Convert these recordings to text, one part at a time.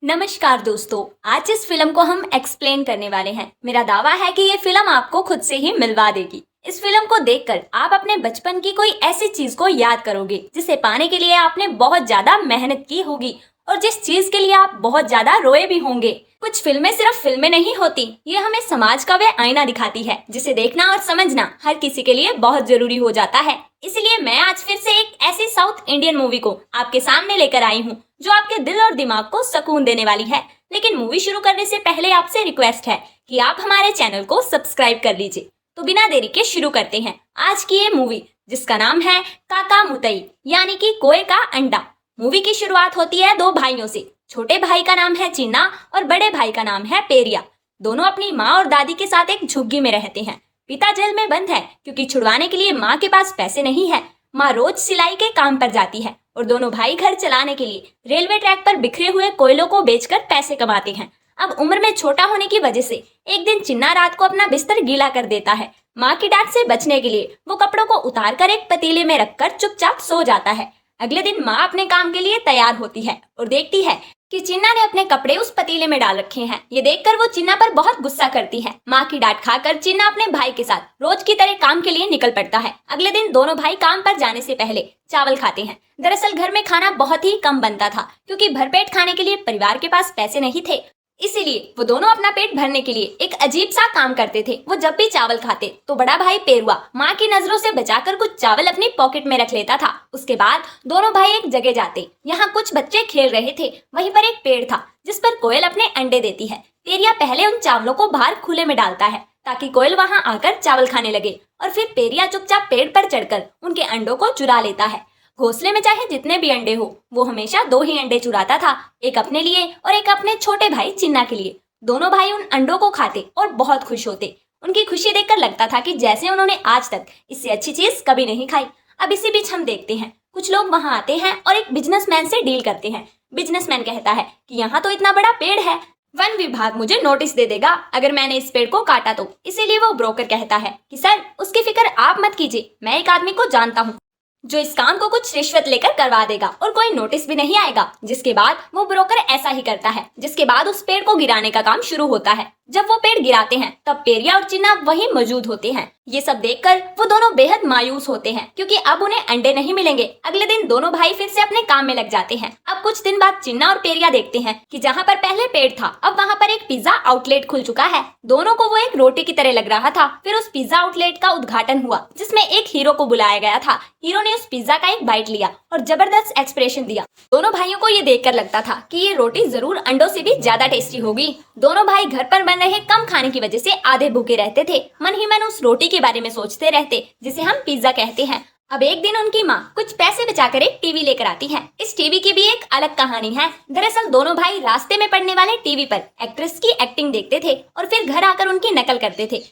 नमस्कार दोस्तों, आज इस फिल्म को हम एक्सप्लेन करने वाले हैं। मेरा दावा है कि ये फिल्म आपको खुद से ही मिलवा देगी। इस फिल्म को देखकर आप अपने बचपन की कोई ऐसी चीज को याद करोगे जिसे पाने के लिए आपने बहुत ज्यादा मेहनत की होगी और जिस चीज के लिए आप बहुत ज्यादा रोए भी होंगे। कुछ फिल्में सिर्फ फिल्में नहीं होती, ये हमें समाज का वह आईना दिखाती है जिसे देखना और समझना हर किसी के लिए बहुत जरूरी हो जाता है। इसलिए मैं आज फिर से एक ऐसी साउथ इंडियन मूवी को आपके सामने लेकर आई हूँ जो आपके दिल और दिमाग को सुकून देने वाली है। लेकिन मूवी शुरू करने से पहले आपसे रिक्वेस्ट है कि आप हमारे चैनल को सब्सक्राइब कर लीजिए। तो बिना देरी के शुरू करते हैं आज की ये मूवी, जिसका नाम है काका मुतई यानी कि कोए का अंडा। मूवी की शुरुआत होती है दो भाइयों से। छोटे भाई का नाम है चिन्ना और बड़े भाई का नाम है पेरिया। दोनों अपनी माँ और दादी के साथ एक झुग्गी में रहते हैं। पिता जेल में बंद है क्योंकि छुड़वाने के लिए माँ के पास पैसे नहीं है। माँ रोज सिलाई के काम पर जाती है और दोनों भाई घर चलाने के लिए रेलवे ट्रैक पर बिखरे हुए कोयलों को बेचकर पैसे कमाते हैं। अब उम्र में छोटा होने की वजह से एक दिन चिन्ना रात को अपना बिस्तर गीला कर देता है। माँ की डांट से बचने के लिए वो कपड़ों को उतार कर एक पतीले में रखकर चुपचाप सो जाता है। अगले दिन माँ अपने काम के लिए तैयार होती है और देखती है कि चिन्ना ने अपने कपड़े उस पतीले में डाल रखे हैं। ये देखकर वो चिन्ना पर बहुत गुस्सा करती है। माँ की डांट खाकर चिन्ना अपने भाई के साथ रोज की तरह काम के लिए निकल पड़ता है। अगले दिन दोनों भाई काम पर जाने से पहले चावल खाते हैं। दरअसल घर में खाना बहुत ही कम बनता था क्योंकि भरपेट खाने के लिए परिवार के पास पैसे नहीं थे। इसीलिए वो दोनों अपना पेट भरने के लिए एक अजीब सा काम करते थे। वो जब भी चावल खाते तो बड़ा भाई पेरुआ माँ की नजरों से बचाकर कुछ चावल अपनी पॉकेट में रख लेता था। उसके बाद दोनों भाई एक जगह जाते। यहाँ कुछ बच्चे खेल रहे थे। वहीं पर एक पेड़ था जिस पर कोयल अपने अंडे देती है। पेरिया पहले उन चावलों को बाहर खुले में डालता है ताकि कोयल वहाँ आकर चावल खाने लगे और फिर पेरिया चुपचाप पेड़ पर चढ़कर उनके अंडों को चुरा लेता है। घोंसले में चाहे जितने भी अंडे हो, वो हमेशा दो ही अंडे चुराता था, एक अपने लिए और एक अपने छोटे भाई चिन्ना के लिए। दोनों भाई उन अंडों को खाते और बहुत खुश होते। उनकी खुशी देखकर लगता था कि जैसे उन्होंने आज तक इससे अच्छी चीज कभी नहीं खाई। अब इसी बीच हम देखते हैं कुछ लोग वहाँ आते हैं और एक बिजनेसमैन से डील करते हैं। बिजनेसमैन कहता है कि यहाँ तो इतना बड़ा पेड़ है, वन विभाग मुझे नोटिस दे देगा अगर मैंने इस पेड़ को काटा तो। इसीलिए वो ब्रोकर कहता है कि सर, उसकी फिक्र आप मत कीजिए, मैं एक आदमी को जानता हूँ जो इस काम को कुछ रिश्वत लेकर करवा देगा और कोई नोटिस भी नहीं आएगा। जिसके बाद वो ब्रोकर ऐसा ही करता है। जिसके बाद उस पेड़ को गिराने का काम शुरू होता है। जब वो पेड़ गिराते हैं तब पेरिया और चिन्ना वहीं मौजूद होते हैं। ये सब देखकर वो दोनों बेहद मायूस होते हैं क्योंकि अब उन्हें अंडे नहीं मिलेंगे। अगले दिन दोनों भाई फिर से अपने काम में लग जाते हैं। अब कुछ दिन बाद चिन्ना और पेरिया देखते हैं कि जहाँ पर पहले पेड़ था अब वहाँ पर एक पिज्जा आउटलेट खुल चुका है। दोनों को वो एक रोटी की तरह लग रहा था। फिर उस पिज्जा आउटलेट का उद्घाटन हुआ जिसमें एक हीरो को बुलाया गया था। हीरो ने उस पिज्जा का एक बाइट लिया और जबरदस्त एक्सप्रेशन दिया। दोनों भाइयों को ये देखकर लगता था कि ये रोटी जरूर अंडों से भी ज्यादा टेस्टी होगी। दोनों भाई घर पर बन रहे कम खाने की वजह से आधे भूखे रहते थे। मन ही मन उस रोटी के बारे में सोचते रहते जिसे हम पिज्जा कहते हैं। अब एक दिन उनकी माँ कुछ पैसे बचाकर एक टीवी लेकर आती है। इस टीवी की भी एक अलग कहानी है। दरअसल दोनों भाई रास्ते में पड़ने वाले टीवी पर एक्ट्रेस की एक्टिंग देखते थे और फिर घर आकर उनकी नकल करते थे।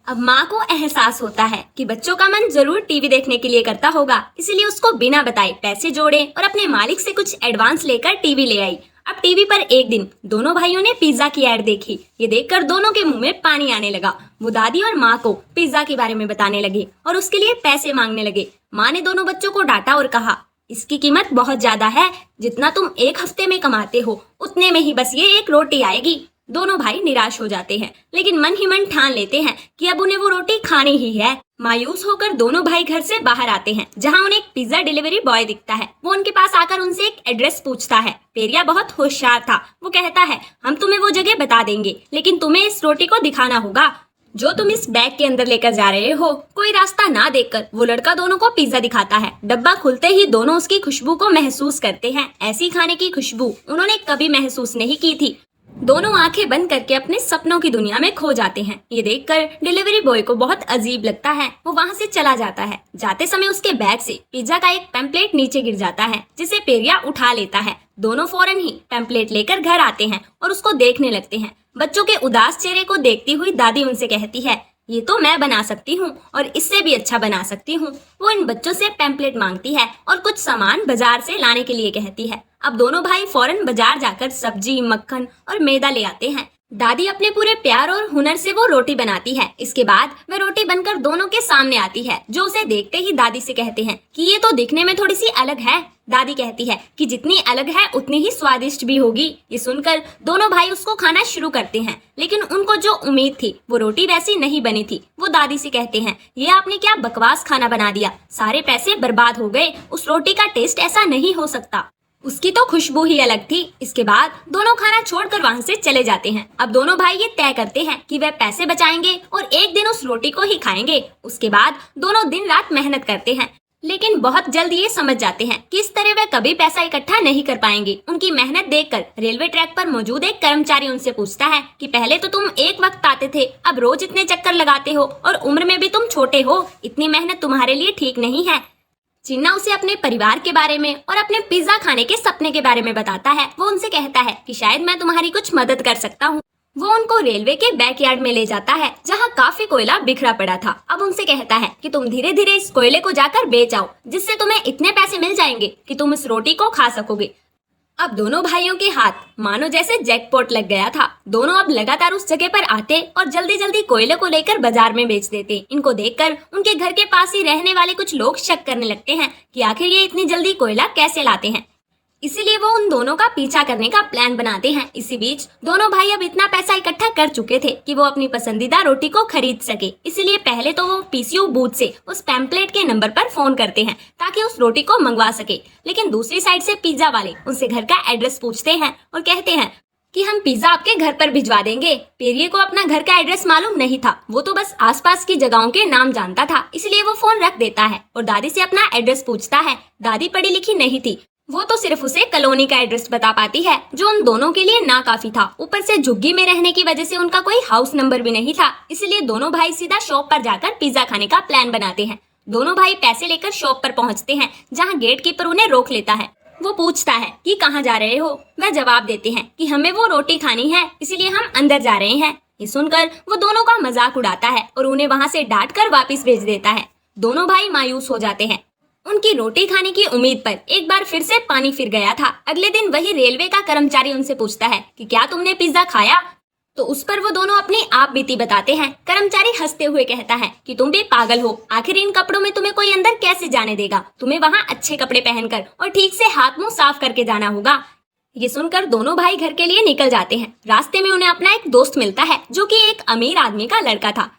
अब माँ को एहसास होता है कि बच्चों का मन जरूर टीवी देखने के लिए करता होगा, इसलिए उसको बिना बताए पैसे जोड़े और अपने मालिक से कुछ एडवांस लेकर टीवी ले आई। अब टीवी पर एक दिन दोनों भाइयों ने पिज्जा की ऐड देखी। ये देखकर दोनों के मुंह में पानी आने लगा। वो दादी और माँ को पिज्जा के बारे में बताने लगे और उसके लिए पैसे मांगने लगे। माँ ने दोनों बच्चों को डांटा और कहा, इसकी कीमत बहुत ज्यादा है, जितना तुम एक हफ्ते में कमाते हो उतने में ही बस ये एक रोटी आएगी। दोनों भाई निराश हो जाते हैं लेकिन मन ही मन ठान लेते हैं कि अब उन्हें वो रोटी खानी ही है। मायूस होकर दोनों भाई घर से बाहर आते हैं जहां उन्हें एक पिज्जा डिलीवरी बॉय दिखता है। वो उनके पास आकर उनसे एक एड्रेस पूछता है। पेरिया बहुत होशियार था। वो कहता है, हम तुम्हें वो जगह बता देंगे लेकिन तुम्हें इस रोटी को दिखाना होगा जो तुम इस बैग के अंदर लेकर जा रहे हो। कोई रास्ता ना देखकर वो लड़का दोनों को पिज्जा दिखाता है। डब्बा खुलते ही दोनों उसकी खुशबू को महसूस करते हैं। ऐसी खाने की खुशबू उन्होंने कभी महसूस नहीं की थी। दोनों आंखें बंद करके अपने सपनों की दुनिया में खो जाते हैं। ये देखकर डिलीवरी बॉय को बहुत अजीब लगता है। वो वहाँ से चला जाता है। जाते समय उसके बैग से पिज्जा का एक पैम्पलेट नीचे गिर जाता है जिसे पेरिया उठा लेता है। दोनों फौरन ही पैम्पलेट लेकर घर आते हैं और उसको देखने लगते हैं। बच्चों के उदास चेहरे को देखती हुई दादी उनसे कहती है, ये तो मैं बना सकती हूँ और इससे भी अच्छा बना सकती हूँ। वो इन बच्चों से पैम्पलेट मांगती है और कुछ सामान बाजार से लाने के लिए कहती है। अब दोनों भाई फौरन बाजार जाकर सब्जी, मक्खन और मैदा ले आते हैं। दादी अपने पूरे प्यार और हुनर से वो रोटी बनाती है। इसके बाद वह रोटी बनकर दोनों के सामने आती है, जो उसे देखते ही दादी से कहते हैं कि ये तो दिखने में थोड़ी सी अलग है। दादी कहती है कि जितनी अलग है उतनी ही स्वादिष्ट भी होगी। ये सुनकर दोनों भाई उसको खाना शुरू करते हैं, लेकिन उनको जो उम्मीद थी वो रोटी वैसी नहीं बनी थी। वो दादी से कहते हैं, ये आपने क्या बकवास खाना बना दिया, सारे पैसे बर्बाद हो गए, उस रोटी का टेस्ट ऐसा नहीं हो सकता, उसकी तो खुशबू ही अलग थी। इसके बाद दोनों खाना छोड़कर वहाँ से चले जाते हैं। अब दोनों भाई ये तय करते हैं कि वह पैसे बचाएंगे और एक दिन उस रोटी को ही खाएंगे। उसके बाद दोनों दिन रात मेहनत करते हैं, लेकिन बहुत जल्द ये समझ जाते हैं कि इस तरह वे कभी पैसा इकट्ठा नहीं कर पाएंगे। उनकी मेहनत देखकर रेलवे ट्रैक पर मौजूद एक कर्मचारी उनसे पूछता है कि पहले तो तुम एक वक्त आते थे, अब रोज इतने चक्कर लगाते हो और उम्र में भी तुम छोटे हो, इतनी मेहनत तुम्हारे लिए ठीक नहीं है। चिन्ना उसे अपने परिवार के बारे में और अपने पिज्जा खाने के सपने के बारे में बताता है। वो उनसे कहता है कि शायद मैं तुम्हारी कुछ मदद कर सकता हूँ। वो उनको रेलवे के बैकयार्ड में ले जाता है, जहाँ काफी कोयला बिखरा पड़ा था। अब उनसे कहता है कि तुम धीरे धीरे इस कोयले को जाकर बेच आओ, जिससे तुम्हें इतने पैसे मिल जाएंगे कि तुम इस रोटी को खा सकोगे। अब दोनों भाइयों के हाथ मानो जैसे जैकपॉट लग गया था। दोनों अब लगातार उस जगह पर आते और जल्दी जल्दी कोयले को लेकर बाजार में बेच देते। इनको देखकर उनके घर के पास ही रहने वाले कुछ लोग शक करने लगते हैं कि आखिर ये इतनी जल्दी कोयला कैसे लाते हैं। इसीलिए वो उन दोनों का पीछा करने का प्लान बनाते हैं। इसी बीच दोनों भाई अब इतना पैसा इकट्ठा कर चुके थे कि वो अपनी पसंदीदा रोटी को खरीद सके। इसीलिए पहले तो वो पीसीओ बूथ से उस पैम्पलेट के नंबर पर फोन करते हैं ताकि उस रोटी को मंगवा सके। लेकिन दूसरी साइड से पिज्जा वाले उनसे घर का एड्रेस पूछते हैं और कहते हैं कि हम पिज्जा आपके घर पर भिजवा देंगे। पेरिये को अपना घर का एड्रेस मालूम नहीं था, वो तो बस आसपास की जगहों के नाम जानता था। इसलिए वो फोन रख देता है और दादी से अपना एड्रेस पूछता है। दादी पढ़ी लिखी नहीं थी, वो तो सिर्फ उसे कॉलोनी का एड्रेस बता पाती है, जो उन दोनों के लिए नाकाफी था। ऊपर से झुग्गी में रहने की वजह से उनका कोई हाउस नंबर भी नहीं था। इसलिए दोनों भाई सीधा शॉप पर जाकर पिज्जा खाने का प्लान बनाते हैं। दोनों भाई पैसे लेकर शॉप पर पहुंचते हैं, जहां गेट कीपर उन्हें रोक लेता है। वो पूछता है कि कहाँ जा रहे हो। वह जवाब देते हैं कि हमें वो रोटी खानी है, इसलिए हम अंदर जा रहे हैं। ये सुनकर वो दोनों का मजाक उड़ाता है और उन्हें वहाँ से डांट कर वापिस भेज देता है। दोनों भाई मायूस हो जाते हैं। उनकी रोटी खाने की उम्मीद पर एक बार फिर से पानी फिर गया था। अगले दिन वही रेलवे का कर्मचारी उनसे पूछता है कि क्या तुमने पिज्जा खाया, तो उस पर वो दोनों अपनी आप बीती बताते हैं। कर्मचारी हंसते हुए कहता है कि तुम भी पागल हो, आखिर इन कपड़ों में तुम्हें कोई अंदर कैसे जाने देगा, तुम्हें वहाँ अच्छे कपड़े पहनकर और ठीक से हाथ मुंह साफ करके जाना होगा। ये सुनकर दोनों भाई घर के लिए निकल जाते हैं। रास्ते में उन्हें अपना एक दोस्त मिलता है, जो कि एक अमीर आदमी का लड़का था।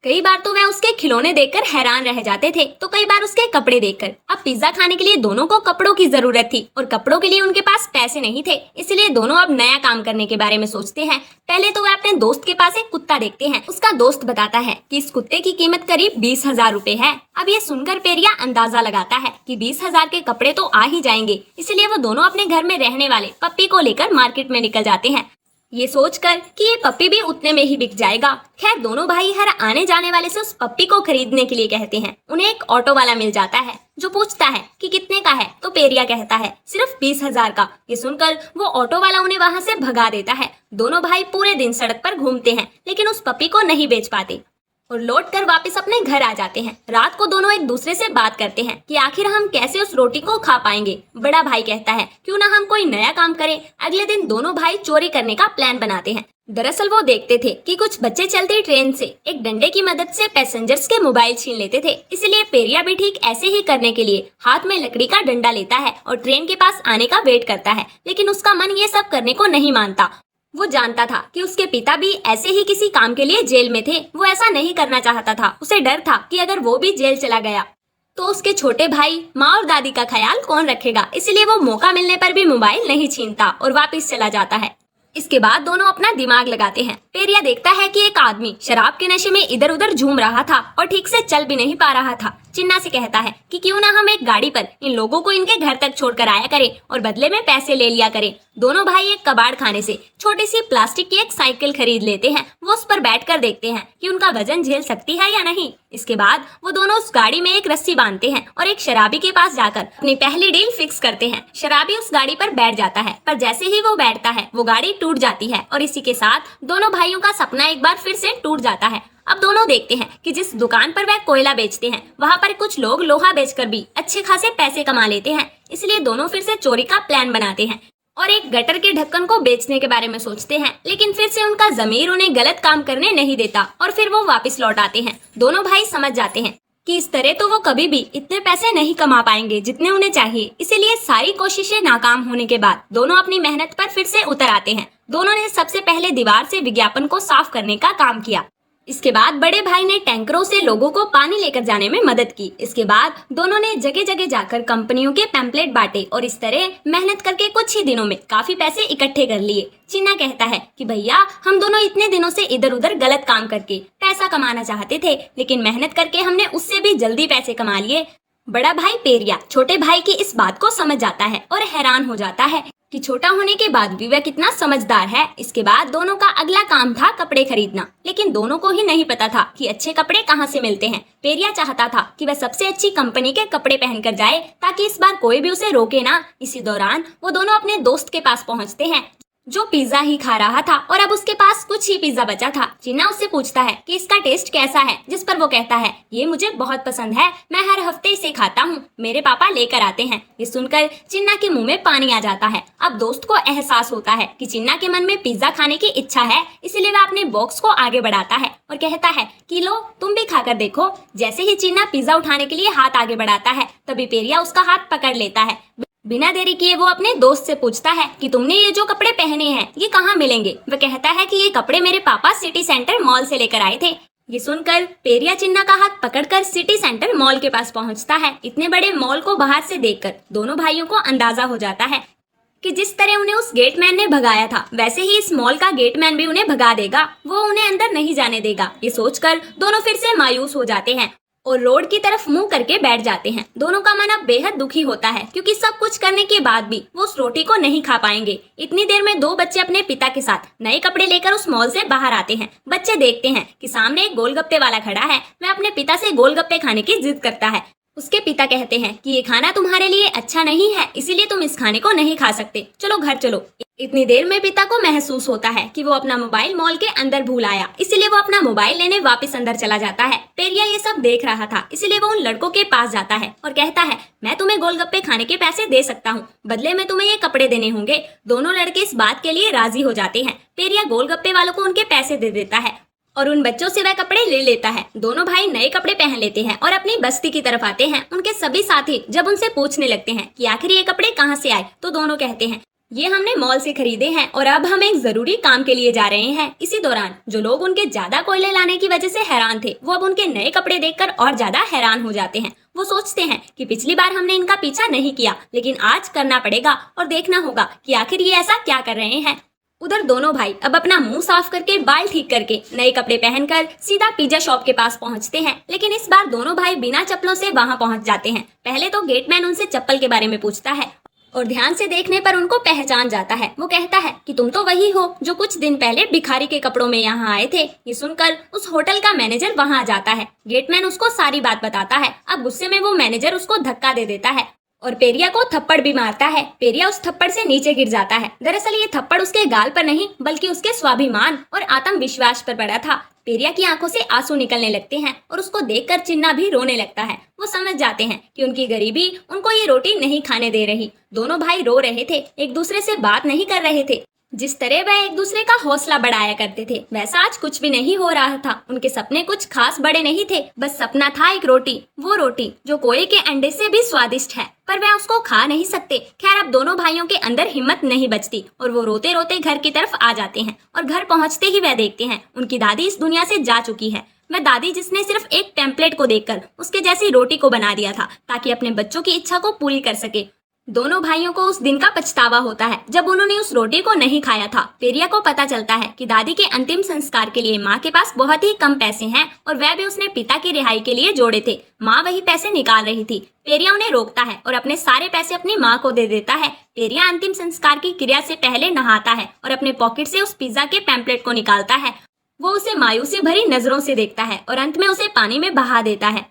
कई बार तो वह उसके खिलौने देखकर हैरान रह जाते थे, तो कई बार उसके कपड़े देखकर। अब पिज्जा खाने के लिए दोनों को कपड़ों की जरूरत थी और कपड़ों के लिए उनके पास पैसे नहीं थे। इसलिए दोनों अब नया काम करने के बारे में सोचते हैं। पहले तो वह अपने दोस्त के पास एक कुत्ता देखते हैं। उसका दोस्त बताता है कि इस कुत्ते की कीमत करीब 20,000 रुपए है। अब ये सुनकर पेरिया अंदाजा लगाता है कि 20,000 के कपड़े तो आ ही जाएंगे। इसलिए वो दोनों अपने घर में रहने वाले पप्पी को लेकर मार्केट में निकल जाते हैं, ये सोचकर कि ये पप्पी भी उतने में ही बिक जाएगा। खैर दोनों भाई हर आने जाने वाले से उस पप्पी को खरीदने के लिए कहते हैं। उन्हें एक ऑटो वाला मिल जाता है, जो पूछता है कि कितने का है, तो पेरिया कहता है सिर्फ 20,000 का। ये सुनकर वो ऑटो वाला उन्हें वहाँ से भगा देता है। दोनों भाई पूरे दिन सड़क पर घूमते हैं, लेकिन उस पप्पी को नहीं बेच पाते और लौट कर वापस अपने घर आ जाते हैं। रात को दोनों एक दूसरे से बात करते हैं कि आखिर हम कैसे उस रोटी को खा पाएंगे। बड़ा भाई कहता है क्यों ना हम कोई नया काम करें। अगले दिन दोनों भाई चोरी करने का प्लान बनाते हैं। दरअसल वो देखते थे कि कुछ बच्चे चलती ट्रेन से एक डंडे की मदद से पैसेंजर्स के मोबाइल छीन लेते थे। इसलिए पेरिया भी ठीक ऐसे ही करने के लिए हाथ में लकड़ी का डंडा लेता है और ट्रेन के पास आने का वेट करता है। लेकिन उसका मन ये सब करने को नहीं मानता। वो जानता था कि उसके पिता भी ऐसे ही किसी काम के लिए जेल में थे। वो ऐसा नहीं करना चाहता था। उसे डर था कि अगर वो भी जेल चला गया तो उसके छोटे भाई, माँ और दादी का ख्याल कौन रखेगा। इसलिए वो मौका मिलने पर भी मोबाइल नहीं छीनता और वापस चला जाता है। इसके बाद दोनों अपना दिमाग लगाते हैं। पेरिया देखता है कि एक आदमी शराब के नशे में इधर उधर झूम रहा था और ठीक से चल भी नहीं पा रहा था। चिन्ना से कहता है कि क्यों ना हम एक गाड़ी पर इन लोगों को इनके घर तक छोड़कर आया करें और बदले में पैसे ले लिया करें। दोनों भाई एक कबाड़ खाने से छोटी सी प्लास्टिक की एक साइकिल खरीद लेते हैं। वो उस पर बैठकर देखते हैं कि उनका वजन झेल सकती है या नहीं। इसके बाद वो दोनों उस गाड़ी में एक रस्सी बांधते हैं और एक शराबी के पास जाकर अपनी पहली डील फिक्स करते हैं। शराबी उस गाड़ी पर बैठ जाता है, पर जैसे ही वो बैठता है वो गाड़ी टूट जाती है और इसी के साथ दोनों भाइयों का सपना एक बार फिर से टूट जाता है। अब दोनों देखते हैं कि जिस दुकान पर वह कोयला बेचते हैं वहाँ पर कुछ लोग लोहा बेचकर भी अच्छे खासे पैसे कमा लेते हैं। इसलिए दोनों फिर से चोरी का प्लान बनाते हैं। और एक गटर के ढक्कन को बेचने के बारे में सोचते हैं, लेकिन फिर से उनका जमीर उन्हें गलत काम करने नहीं देता और फिर वो वापस लौट आते हैं। दोनों भाई समझ जाते हैं कि इस तरह तो वो कभी भी इतने पैसे नहीं कमा पाएंगे जितने उन्हें चाहिए। इसीलिए सारी कोशिशें नाकाम होने के बाद दोनों अपनी मेहनत पर फिर से उतर आते हैं। दोनों ने सबसे पहले दीवार से विज्ञापन को साफ करने का काम किया। इसके बाद बड़े भाई ने टैंकरों से लोगों को पानी लेकर जाने में मदद की। इसके बाद दोनों ने जगह जगह जाकर कंपनियों के पैम्पलेट बांटे और इस तरह मेहनत करके कुछ ही दिनों में काफी पैसे इकट्ठे कर लिए। चिन्ना कहता है कि भैया, हम दोनों इतने दिनों से इधर उधर गलत काम करके पैसा कमाना चाहते थे, लेकिन मेहनत करके हमने उससे भी जल्दी पैसे कमा लिए। बड़ा भाई पेरिया छोटे भाई की इस बात को समझ जाता है और हैरान हो जाता है कि छोटा होने के बाद भी वह कितना समझदार है। इसके बाद दोनों का अगला काम था कपड़े खरीदना, लेकिन दोनों को ही नहीं पता था कि अच्छे कपड़े कहाँ से मिलते हैं। पेरिया चाहता था कि वह सबसे अच्छी कंपनी के कपड़े पहनकर जाए ताकि इस बार कोई भी उसे रोके ना। इसी दौरान वो दोनों अपने दोस्त के पास पहुँचते हैं जो पिज्जा ही खा रहा था और अब उसके पास कुछ ही पिज्जा बचा था। चिन्ना उससे पूछता है कि इसका टेस्ट कैसा है, जिस पर वो कहता है ये मुझे बहुत पसंद है, मैं हर हफ्ते इसे खाता हूँ, मेरे पापा लेकर आते हैं। ये सुनकर चिन्ना के मुंह में पानी आ जाता है। अब दोस्त को एहसास होता है कि चिन्ना के मन में पिज्जा खाने की इच्छा है, इसीलिए वह अपने बॉक्स को आगे बढ़ाता है और कहता है कि लो तुम भी खाकर देखो। जैसे ही चिन्ना पिज्जा उठाने के लिए हाथ आगे बढ़ाता है, तभी पेरिया उसका हाथ पकड़ लेता है। बिना देरी किए वो अपने दोस्त से पूछता है कि तुमने ये जो कपड़े पहने हैं ये कहाँ मिलेंगे। वह कहता है कि ये कपड़े मेरे पापा सिटी सेंटर मॉल से लेकर आए थे। ये सुनकर पेरिया चिन्ना का हाथ पकड़कर सिटी सेंटर मॉल के पास पहुंचता है। इतने बड़े मॉल को बाहर से देखकर दोनों भाइयों को अंदाजा हो जाता है कि जिस तरह उन्हें उस गेटमैन ने भगाया था, वैसे ही इस मॉल का गेटमैन भी उन्हें भगा देगा। वो उन्हें अंदर नहीं जाने देगा। ये सोचकर दोनों फिर से मायूस हो जाते हैं और रोड की तरफ मुंह करके बैठ जाते हैं। दोनों का मन अब बेहद दुखी होता है क्योंकि सब कुछ करने के बाद भी वो उस रोटी को नहीं खा पाएंगे। इतनी देर में दो बच्चे अपने पिता के साथ नए कपड़े लेकर उस मॉल से बाहर आते हैं। बच्चे देखते हैं कि सामने एक गोलगप्पे वाला खड़ा है। वह अपने पिता से गोलगप्पे खाने की जिद करता है। उसके पिता कहते हैं कि ये खाना तुम्हारे लिए अच्छा नहीं है, इसीलिए तुम इस खाने को नहीं खा सकते, चलो घर चलो। इतनी देर में पिता को महसूस होता है कि वो अपना मोबाइल मॉल के अंदर भूल आया, इसीलिए वो अपना मोबाइल लेने वापस अंदर चला जाता है। पेरिया ये सब देख रहा था, इसीलिए वो उन लड़कों के पास जाता है और कहता है मैं तुम्हें गोलगप्पे खाने के पैसे दे सकता हूँ, बदले में तुम्हें ये कपड़े देने होंगे। दोनों लड़के इस बात के लिए राजी हो जाते हैं। पेरिया गोलगप्पे वालों को उनके पैसे दे देता है और उन बच्चों से वह कपड़े ले लेता है। दोनों भाई नए कपड़े पहन लेते हैं और अपनी बस्ती की तरफ आते हैं। उनके सभी साथी जब उनसे पूछने लगते हैं कि आखिर ये कपड़े कहाँ से आए, तो दोनों कहते हैं ये हमने मॉल से खरीदे हैं और अब हम एक जरूरी काम के लिए जा रहे हैं। इसी दौरान जो लोग उनके ज्यादा कोयले लाने की वजह से हैरान थे, वो अब उनके नए कपड़े देखकर और ज्यादा हैरान हो जाते हैं। वो सोचते हैं कि पिछली बार हमने इनका पीछा नहीं किया, लेकिन आज करना पड़ेगा और देखना होगा कि आखिर ये ऐसा क्या कर रहे हैं। उधर दोनों भाई अब अपना मुंह साफ करके बाल ठीक करके नए कपड़े पहनकर सीधा पिज्जा शॉप के पास पहुंचते हैं। लेकिन इस बार दोनों भाई बिना चप्पलों से वहां पहुंच जाते हैं। पहले तो गेटमैन उनसे चप्पल के बारे में पूछता है और ध्यान से देखने पर उनको पहचान जाता है। वो कहता है कि तुम तो वही हो जो कुछ दिन पहले भिखारी के कपड़ों में यहाँ आए थे। ये सुनकर उस होटल का मैनेजर वहाँ आ जाता है। गेटमैन उसको सारी बात बताता है। अब गुस्से में वो मैनेजर उसको धक्का दे देता है और पेरिया को थप्पड़ भी मारता है। पेरिया उस थप्पड़ से नीचे गिर जाता है। दरअसल ये थप्पड़ उसके गाल पर नहीं बल्कि उसके स्वाभिमान और आत्मविश्वास पर पड़ा था। पेरिया की आंखों से आंसू निकलने लगते हैं और उसको देखकर चिन्ना भी रोने लगता है। वो समझ जाते हैं कि उनकी गरीबी उनको ये रोटी नहीं खाने दे रही। दोनों भाई रो रहे थे, एक दूसरे से बात नहीं कर रहे थे। जिस तरह वह एक दूसरे का हौसला बढ़ाया करते थे, वैसा आज कुछ भी नहीं हो रहा था। उनके सपने कुछ खास बड़े नहीं थे, बस सपना था एक रोटी, वो रोटी जो कोए के अंडे से भी स्वादिष्ट है, पर वह उसको खा नहीं सकते। खैर अब दोनों भाइयों के अंदर हिम्मत नहीं बचती और वो रोते रोते घर की तरफ आ जाते हैं और घर पहुंचते ही वह देखते हैं उनकी दादी इस दुनिया से जा चुकी है। वह दादी जिसने सिर्फ एक टेम्पलेट को देखकर उसके जैसी रोटी को बना दिया था ताकि अपने बच्चों की इच्छा को पूरी कर सके। दोनों भाइयों को उस दिन का पछतावा होता है जब उन्होंने उस रोटी को नहीं खाया था। पेरिया को पता चलता है कि दादी के अंतिम संस्कार के लिए माँ के पास बहुत ही कम पैसे हैं और वह भी उसने पिता की रिहाई के लिए जोड़े थे। माँ वही पैसे निकाल रही थी। पेरिया उन्हें रोकता है और अपने सारे पैसे अपनी माँ को दे देता है। पेरिया अंतिम संस्कार की क्रिया से पहले नहाता है और अपने पॉकेट से उस पिज्जा के पैम्पलेट को निकालता है। वो उसे मायूसी भरी नजरों से देखता है और अंत में उसे पानी में बहा देता है।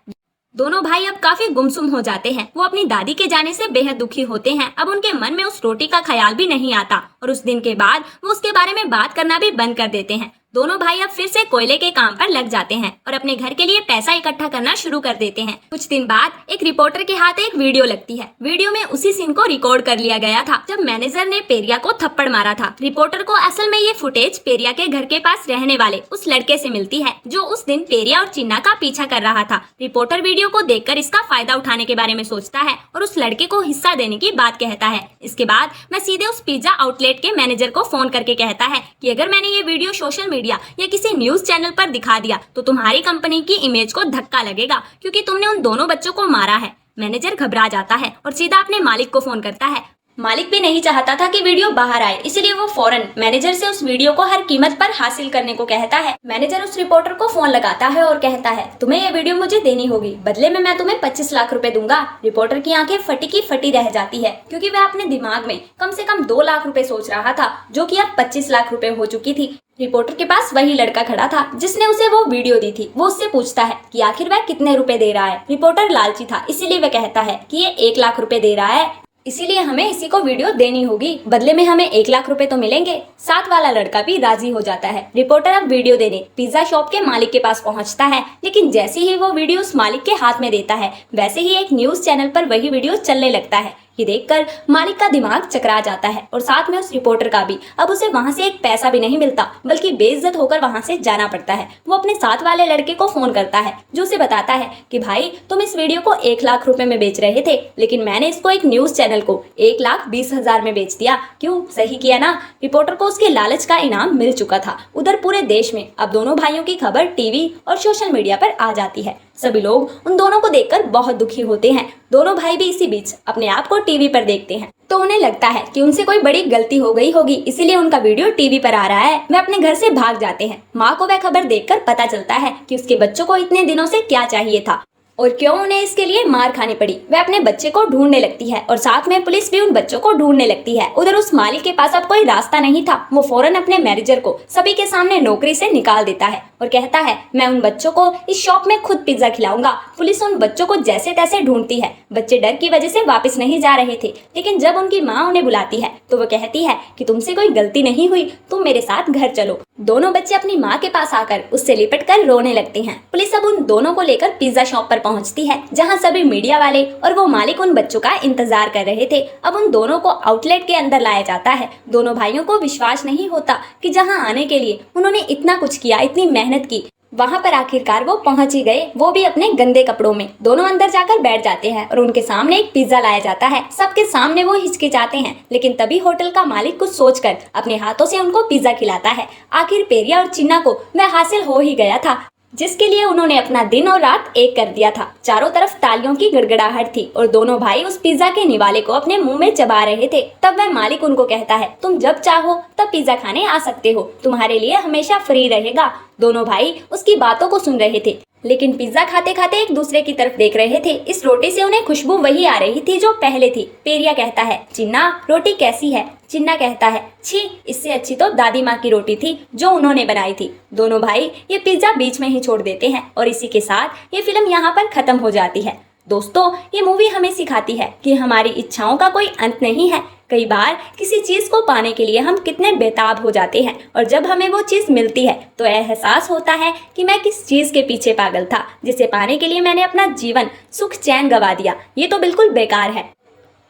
दोनों भाई अब काफी गुमसुम हो जाते हैं। वो अपनी दादी के जाने से बेहद दुखी होते हैं। अब उनके मन में उस रोटी का ख्याल भी नहीं आता और उस दिन के बाद वो उसके बारे में बात करना भी बंद कर देते हैं। दोनों भाई अब फिर से कोयले के काम पर लग जाते हैं और अपने घर के लिए पैसा इकट्ठा करना शुरू कर देते हैं। कुछ दिन बाद एक रिपोर्टर के हाथ एक वीडियो लगती है। वीडियो में उसी सीन को रिकॉर्ड कर लिया गया था जब मैनेजर ने पेरिया को थप्पड़ मारा था। रिपोर्टर को असल में ये फुटेज पेरिया के घर के पास रहने वाले उस लड़के से मिलती है जो उस दिन पेरिया और चिन्ना का पीछा कर रहा था। रिपोर्टर वीडियो को देखकर इसका फायदा उठाने के बारे में सोचता है और उस लड़के को हिस्सा देने की बात कहता है। इसके बाद मैं सीधे उस पिज्जा आउटलेट के मैनेजर को फोन करके कहता है कि अगर मैंने ये वीडियो सोशल मीडिया या किसी न्यूज चैनल पर दिखा दिया तो तुम्हारी कंपनी की इमेज को धक्का लगेगा क्योंकि तुमने उन दोनों बच्चों को मारा है। मैनेजर घबरा जाता है और सीधा अपने मालिक को फोन करता है। मालिक भी नहीं चाहता था कि वीडियो बाहर आए, इसलिए वो फौरन मैनेजर से उस वीडियो को हर कीमत पर हासिल करने को कहता है। मैनेजर उस रिपोर्टर को फोन लगाता है और कहता है तुम्हें ये वीडियो मुझे देनी होगी, बदले में मैं तुम्हें 25 लाख रुपए दूंगा। रिपोर्टर की आंखें फटी की फटी रह जाती है क्योंकि वह अपने दिमाग में कम से कम 2 लाख रुपए सोच रहा था जो कि अब 25 लाख रुपए हो चुकी थी। रिपोर्टर के पास वही लड़का खड़ा था जिसने उसे वो वीडियो दी थी। वो उससे पूछता है कि आखिर वह कितने रुपए दे रहा है। रिपोर्टर लालची था इसीलिए वह कहता है कि ये 1 लाख रुपए दे रहा है, इसीलिए हमें इसी को वीडियो देनी होगी, बदले में हमें 1 लाख रुपए तो मिलेंगे। साथ वाला लड़का भी राजी हो जाता है। रिपोर्टर अब वीडियो देने पिज्जा शॉप के मालिक के पास पहुंचता है, लेकिन जैसे ही वो वीडियो उस मालिक के हाथ में देता है वैसे ही एक न्यूज चैनल पर वही वीडियो चलने लगता है। ये देखकर मालिक का दिमाग चकरा जाता है और साथ में उस रिपोर्टर का भी। अब उसे वहां से एक पैसा भी नहीं मिलता बल्कि बेइज्जत होकर वहां से जाना पड़ता है। वो अपने साथ वाले लड़के को फोन करता है जो उसे बताता है कि भाई तुम इस वीडियो को 1 लाख रुपए में बेच रहे थे, लेकिन मैंने इसको एक न्यूज चैनल को 1,20,000 में बेच दिया। क्यों, सही किया ना। रिपोर्टर को उसके लालच का इनाम मिल चुका था। उधर पूरे देश में अब दोनों भाइयों की खबर टीवी और सोशल मीडिया पर आ जाती है। सभी लोग उन दोनों को देखकर बहुत दुखी होते हैं। दोनों भाई भी इसी बीच अपने आप को टीवी पर देखते हैं तो उन्हें लगता है कि उनसे कोई बड़ी गलती हो गई होगी, इसीलिए उनका वीडियो टीवी पर आ रहा है। वे अपने घर से भाग जाते हैं। माँ को वह खबर देखकर पता चलता है कि उसके बच्चों को इतने दिनों से क्या चाहिए था और क्यों उन्हें इसके लिए मार खानी पड़ी। वह अपने बच्चे को ढूंढने लगती है और साथ में पुलिस भी उन बच्चों को ढूंढने लगती है। उधर उस मालिक के पास अब कोई रास्ता नहीं था। वो फौरन अपने मैनेजर को सभी के सामने नौकरी से निकाल देता है और कहता है मैं उन बच्चों को इस शॉप में खुद पिज्जा खिलाऊंगा। पुलिस उन बच्चों को जैसे तैसे ढूंढती है। बच्चे डर की वजह से वापस नहीं जा रहे थे, लेकिन जब उनकी माँ उन्हें बुलाती है तो वो कहती है कि तुमसे कोई गलती नहीं हुई, तुम मेरे साथ घर चलो। दोनों बच्चे अपनी माँ के पास आकर उससे लिपट कर रोने लगते हैं। पुलिस अब उन दोनों को लेकर पिज्जा शॉप पर पहुंचती है जहां सभी मीडिया वाले और वो मालिक उन बच्चों का इंतजार कर रहे थे। अब उन दोनों को आउटलेट के अंदर लाया जाता है। दोनों भाइयों को विश्वास नहीं होता कि जहां आने के लिए उन्होंने इतना कुछ किया, इतनी मेहनत की, वहां पर आखिरकार वो पहुंच ही गए, वो भी अपने गंदे कपड़ों में। दोनों अंदर जाकर बैठ जाते हैं और उनके सामने एक पिज्जा लाया जाता है। सबके सामने वो हिचकिचाते हैं, लेकिन तभी होटल का मालिक कुछ सोचकर अपने हाथों से उनको पिज्जा खिलाता है। आखिर पेरिया और चिन्ना को वह हासिल हो ही गया था जिसके लिए उन्होंने अपना दिन और रात एक कर दिया था। चारों तरफ तालियों की गड़गड़ाहट थी और दोनों भाई उस पिज्जा के निवाले को अपने मुंह में चबा रहे थे। तब वह मालिक उनको कहता है तुम जब चाहो तब पिज्जा खाने आ सकते हो, तुम्हारे लिए हमेशा फ्री रहेगा। दोनों भाई उसकी बातों को सुन रहे थे, लेकिन पिज्जा खाते खाते एक दूसरे की तरफ देख रहे थे। इस रोटी से उन्हें खुशबू वही आ रही थी जो पहले थी। पेरिया कहता है चिन्ना रोटी कैसी है। चिन्ना कहता है छी, इससे अच्छी तो दादी माँ की रोटी थी जो उन्होंने बनाई थी। दोनों भाई ये पिज्जा बीच में ही छोड़ देते हैं और इसी के साथ ये फिल्म यहाँ पर खत्म हो जाती है। दोस्तों, ये मूवी हमें सिखाती है कि हमारी इच्छाओं का कोई अंत नहीं है। कई बार किसी चीज को पाने के लिए हम कितने बेताब हो जाते हैं और जब हमें वो चीज मिलती है तो एहसास होता है कि मैं किस चीज के पीछे पागल था, जिसे पाने के लिए मैंने अपना जीवन सुख चैन गवा दिया। ये तो बिल्कुल बेकार है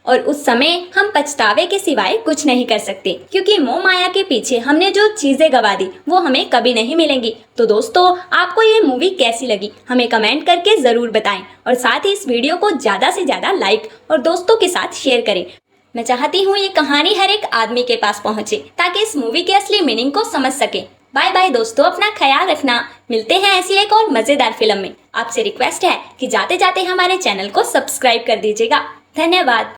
और उस समय हम पछतावे के सिवाय कुछ नहीं कर सकते, क्योंकि मोह माया के पीछे हमने जो चीजें गवा दी वो हमें कभी नहीं मिलेंगी। तो दोस्तों, आपको ये मूवी कैसी लगी हमें कमेंट करके जरूर बताएं और साथ ही इस वीडियो को ज्यादा से ज्यादा लाइक और दोस्तों के साथ शेयर करें। मैं चाहती हूँ ये कहानी हर एक आदमी के पास पहुँचे ताकि इस मूवी के असली मीनिंग को समझ सके। बाय बाय दोस्तों, अपना ख्याल रखना। मिलते हैं ऐसी एक और मजेदार फिल्म में। आपसे रिक्वेस्ट है कि जाते जाते हमारे चैनल को सब्सक्राइब कर दीजिएगा। धन्यवाद।